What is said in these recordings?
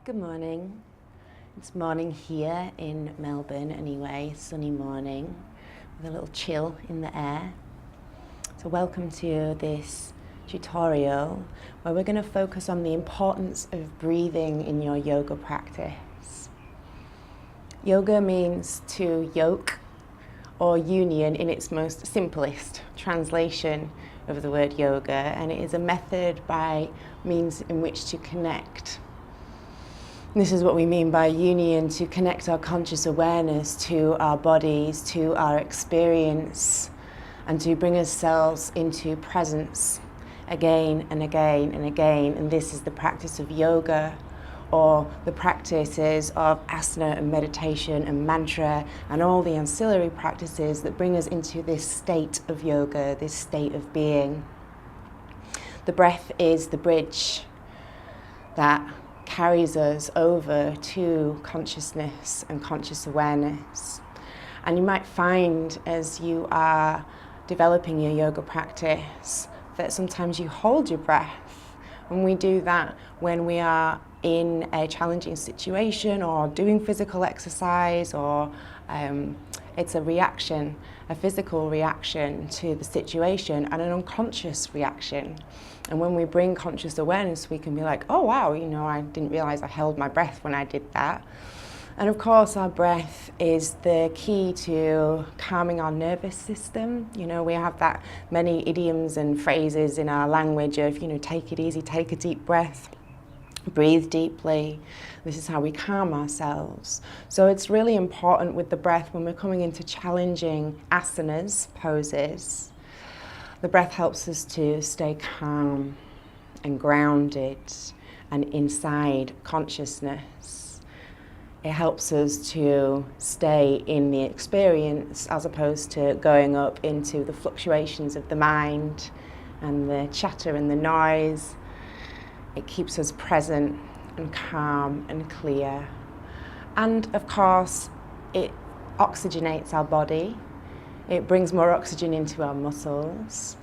Good morning. It's morning here in Melbourne anyway, sunny morning with a little chill in the air. So welcome to this tutorial where we're going to focus on the importance of breathing in your yoga practice. Yoga means to yoke or union in its most simplest translation of the word yoga, and it is a method by means in which to connect. This is what we mean by union, to connect our conscious awareness to our bodies, to our experience, and to bring ourselves into presence again and again and again. And this is the practice of yoga, or the practices of asana and meditation and mantra and all the ancillary practices that bring us into this state of yoga, this state of being. The breath is the bridge that carries us over to consciousness and conscious awareness. And you might find as you are developing your yoga practice that sometimes you hold your breath. And we do that when we are in a challenging situation or doing physical exercise, or it's a reaction, a physical reaction to the situation and an unconscious reaction. And when we bring conscious awareness, we can be like, oh wow, I didn't realize I held my breath when I did that. And of course, our breath is the key to calming our nervous system. We have that many idioms and phrases in our language of, take it easy, take a deep breath, breathe deeply. This is how we calm ourselves. So it's really important with the breath when we're coming into challenging asanas, poses. The breath helps us to stay calm and grounded and inside consciousness. It helps us to stay in the experience as opposed to going up into the fluctuations of the mind and the chatter and the noise. It keeps us present and calm and clear. And of course, it oxygenates our body. It brings more oxygen into our muscles.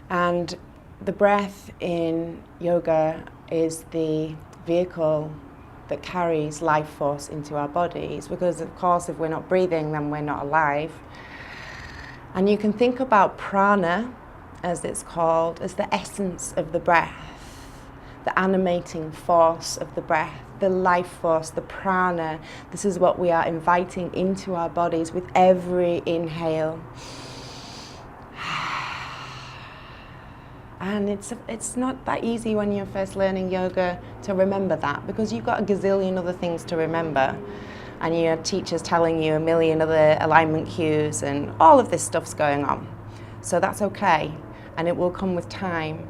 And the breath in yoga is the vehicle that carries life force into our bodies, because of course if we're not breathing, then we're not alive. And you can think about prana, as it's called, as the essence of the breath, the animating force of the breath, the life force, the prana. This is what we are inviting into our bodies with every inhale. And it's not that easy when you're first learning yoga to remember that, because you've got a gazillion other things to remember. And your teacher's telling you a million other alignment cues and all of this stuff's going on. So that's okay, and it will come with time.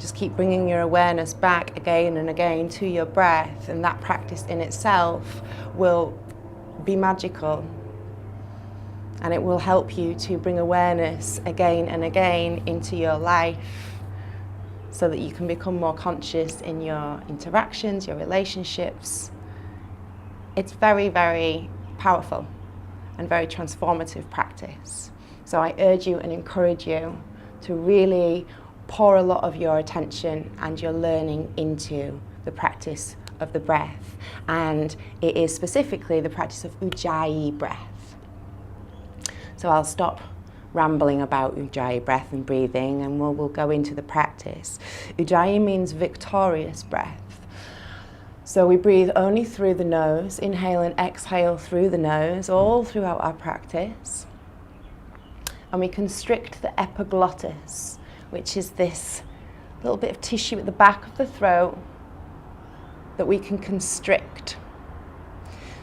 Just keep bringing your awareness back again and again to your breath, and that practice in itself will be magical. And it will help you to bring awareness again and again into your life so that you can become more conscious in your interactions, your relationships. It's very, very powerful and very transformative practice. So I urge you and encourage you to really pour a lot of your attention and your learning into the practice of the breath. And it is specifically the practice of Ujjayi breath. So I'll stop rambling about Ujjayi breath and breathing, and we'll go into the practice. Ujjayi means victorious breath. So we breathe only through the nose, inhale and exhale through the nose, all throughout our practice. And we constrict the epiglottis, which is this little bit of tissue at the back of the throat that we can constrict.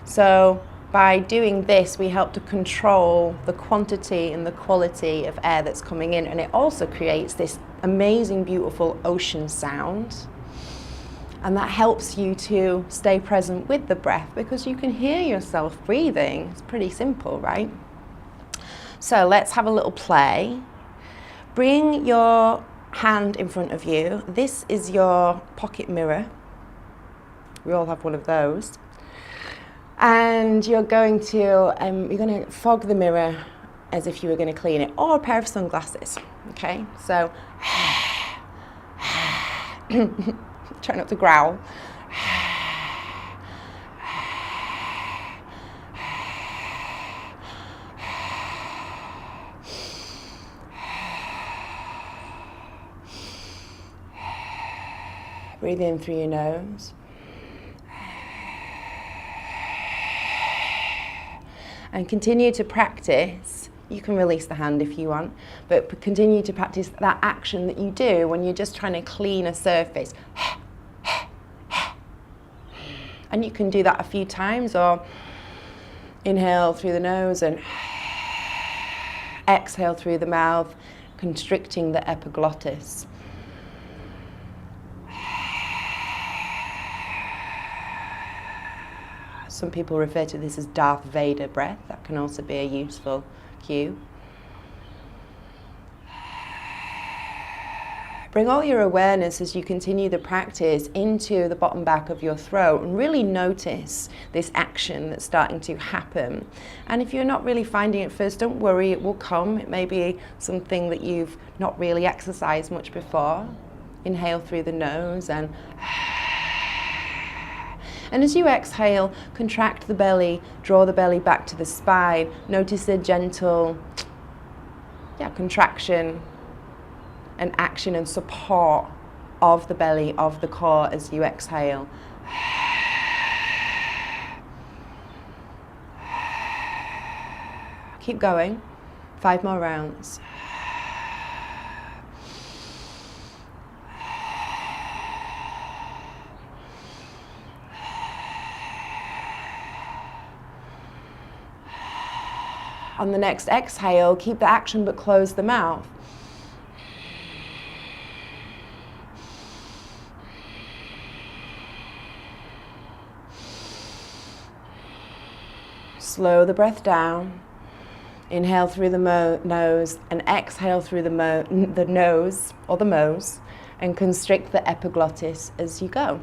So by doing this, we help to control the quantity and the quality of air that's coming in, and it also creates this amazing, beautiful ocean sound. And that helps you to stay present with the breath, because you can hear yourself breathing. It's pretty simple, right? So let's have a little play. Bring your hand in front of you. This is your pocket mirror. We all have one of those. And you're going to fog the mirror as if you were going to clean it, or a pair of sunglasses. Okay, so Try not to growl. Breathe in through your nose. And continue to practice. You can release the hand if you want, but continue to practice that action that you do when you're just trying to clean a surface. And you can do that a few times, or inhale through the nose and exhale through the mouth, constricting the epiglottis. Some people refer to this as Darth Vader breath. That can also be a useful cue. Bring all your awareness as you continue the practice into the bottom back of your throat and really notice this action that's starting to happen. And if you're not really finding it first, don't worry, it will come. It may be something that you've not really exercised much before. Inhale through the nose and as you exhale, contract the belly, draw the belly back to the spine. Notice a gentle contraction and action and support of the belly, of the core as you exhale. Keep going. 5 more rounds. On the next exhale, keep the action but close the mouth. Slow the breath down. Inhale through the nose and exhale through the nose or the nose, and constrict the epiglottis as you go.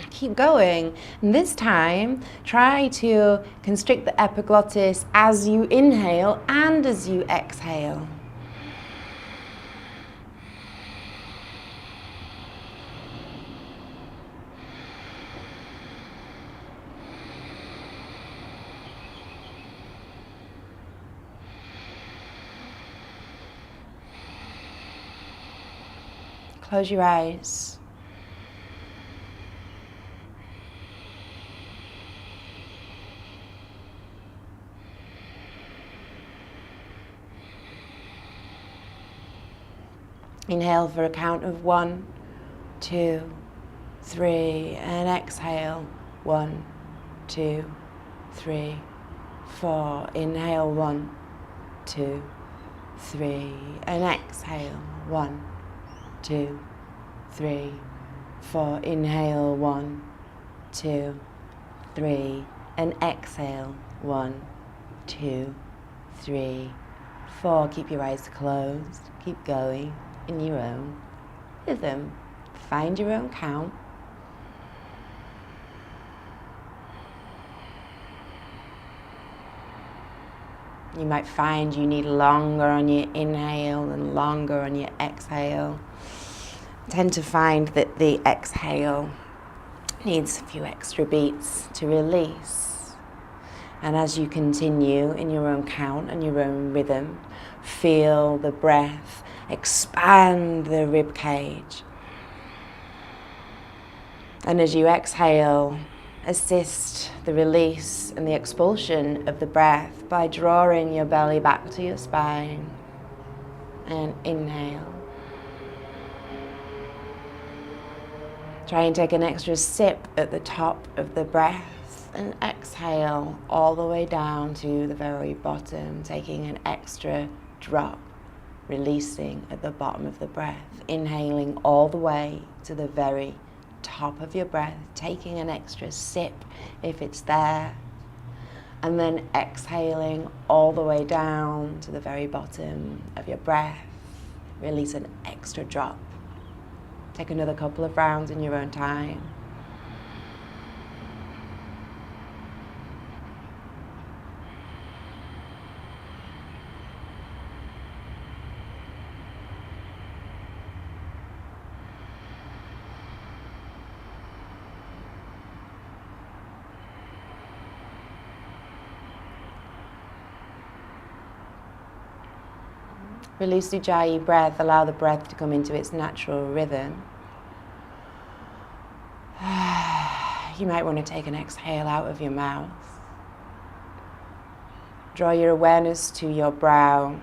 Keep going, and this time try to constrict the epiglottis as you inhale and as you exhale. Close your eyes. Inhale for a count of 1, 2, 3, and exhale 1, 2, 3, 4. Inhale 1, 2, 3, and exhale 1, 2, 3, 4. Inhale 1, 2, 3, and exhale 1, 2, 3, 4. Keep your eyes closed. Keep going in your own rhythm. Find your own count. You might find you need longer on your inhale and longer on your exhale. Tend to find that the exhale needs a few extra beats to release. And as you continue in your own count and your own rhythm, feel the breath expand the rib cage. And as you exhale, assist the release and the expulsion of the breath by drawing your belly back to your spine. And inhale. Try and take an extra sip at the top of the breath and exhale all the way down to the very bottom, taking an extra drop, releasing at the bottom of the breath, inhaling all the way to the very top of your breath, taking an extra sip if it's there, and then exhaling all the way down to the very bottom of your breath, release an extra drop. Take another couple of rounds in your own time. Release Ujjayi breath, allow the breath to come into its natural rhythm. You might want to take an exhale out of your mouth. Draw your awareness to your brow,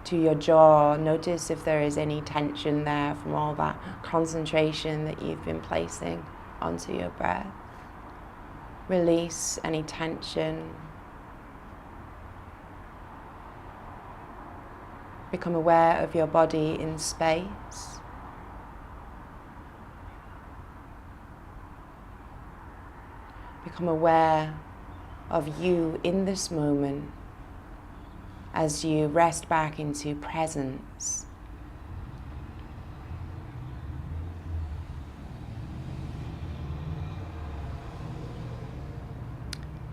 to your jaw. Notice if there is any tension there from all that concentration that you've been placing onto your breath. Release any tension. Become aware of your body in space. Become aware of you in this moment as you rest back into presence.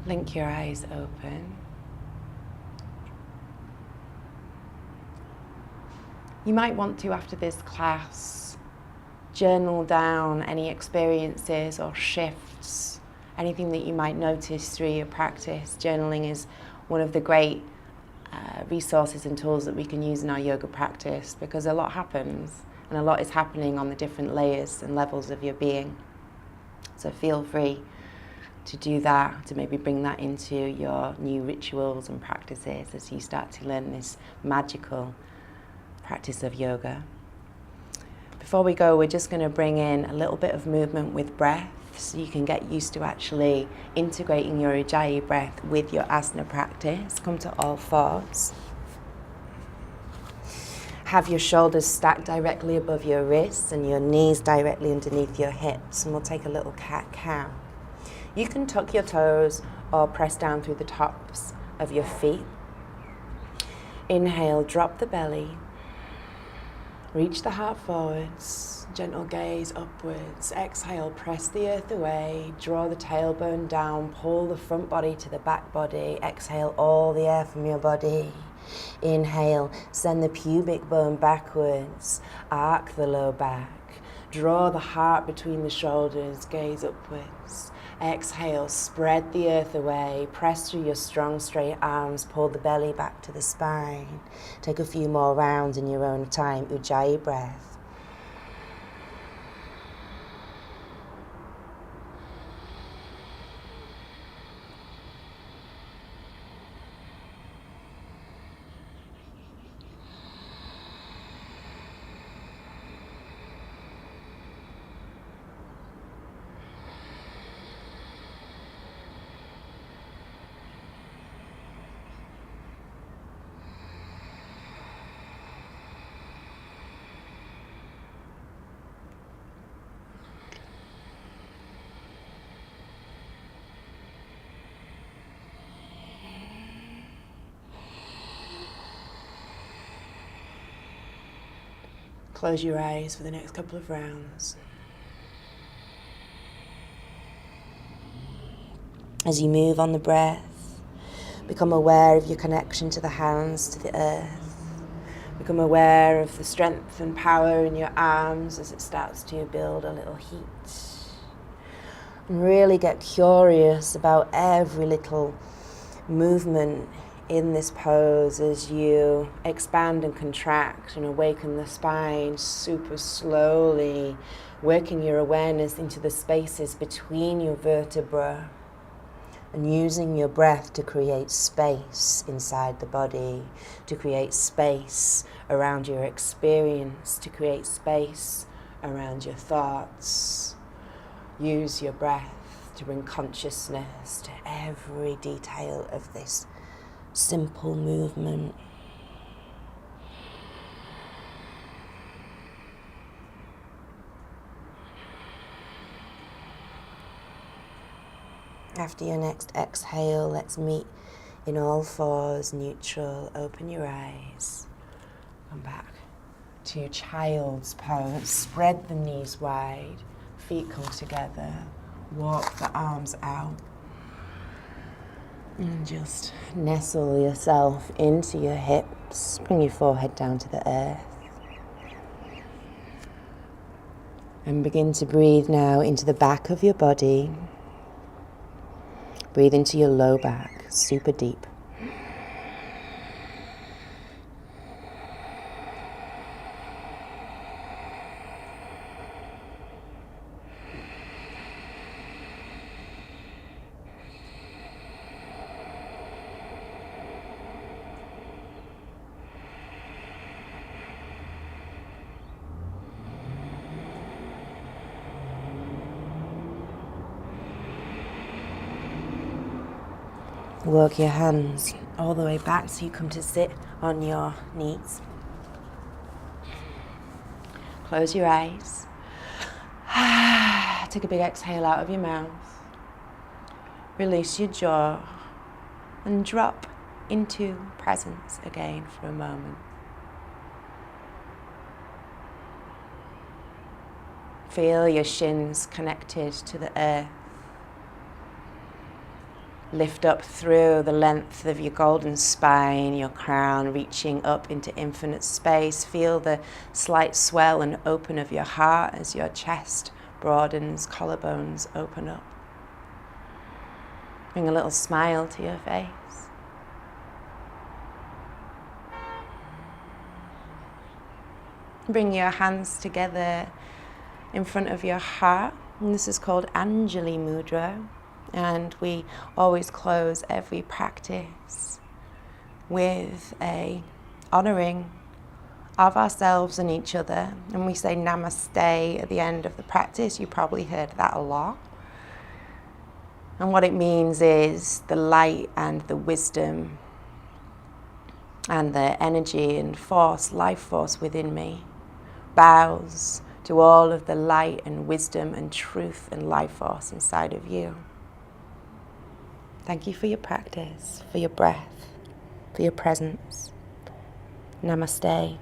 Blink your eyes open. You might want to, after this class, journal down any experiences or shifts, anything that you might notice through your practice. Journaling is one of the great resources and tools that we can use in our yoga practice, because a lot happens and a lot is happening on the different layers and levels of your being. So feel free to do that, to maybe bring that into your new rituals and practices as you start to learn this magical practice of yoga. Before we go, we're just going to bring in a little bit of movement with breath, so you can get used to actually integrating your Ujjayi breath with your asana practice. Come to all fours. Have your shoulders stacked directly above your wrists and your knees directly underneath your hips, and we'll take a little cat-cow. You can tuck your toes or press down through the tops of your feet. Inhale, drop the belly. Reach the heart forwards, gentle gaze upwards. Exhale, press the earth away, draw the tailbone down, pull the front body to the back body. Exhale all the air from your body. Inhale, send the pubic bone backwards, arc the low back. Draw the heart between the shoulders, gaze upwards. Exhale, spread the earth away, press through your strong straight arms, pull the belly back to the spine. Take a few more rounds in your own time. Ujjayi breath. Close your eyes for the next couple of rounds. As you move on the breath, become aware of your connection to the hands, to the earth. Become aware of the strength and power in your arms as it starts to build a little heat. And really get curious about every little movement in this pose as you expand and contract and awaken the spine super slowly, working your awareness into the spaces between your vertebrae and using your breath to create space inside the body, to create space around your experience, to create space around your thoughts. Use your breath to bring consciousness to every detail of this simple movement. After your next exhale, let's meet in all fours, neutral. Open your eyes. Come back to child's pose. Spread the knees wide, feet come together. Walk the arms out. And just nestle yourself into your hips. Bring your forehead down to the earth. And begin to breathe now into the back of your body. Breathe into your low back, super deep. Work your hands all the way back so you come to sit on your knees. Close your eyes. Take a big exhale out of your mouth. Release your jaw and drop into presence again for a moment. Feel your shins connected to the earth. Lift up through the length of your golden spine, your crown reaching up into infinite space. Feel the slight swell and open of your heart as your chest broadens, collarbones open up. Bring a little smile to your face. Bring your hands together in front of your heart. And this is called Anjali Mudra. And we always close every practice with a honoring of ourselves and each other. And we say namaste at the end of the practice. You probably heard that a lot. And what it means is the light and the wisdom and the energy and force, life force within me bows to all of the light and wisdom and truth and life force inside of you. Thank you for your practice, for your breath, for your presence. Namaste.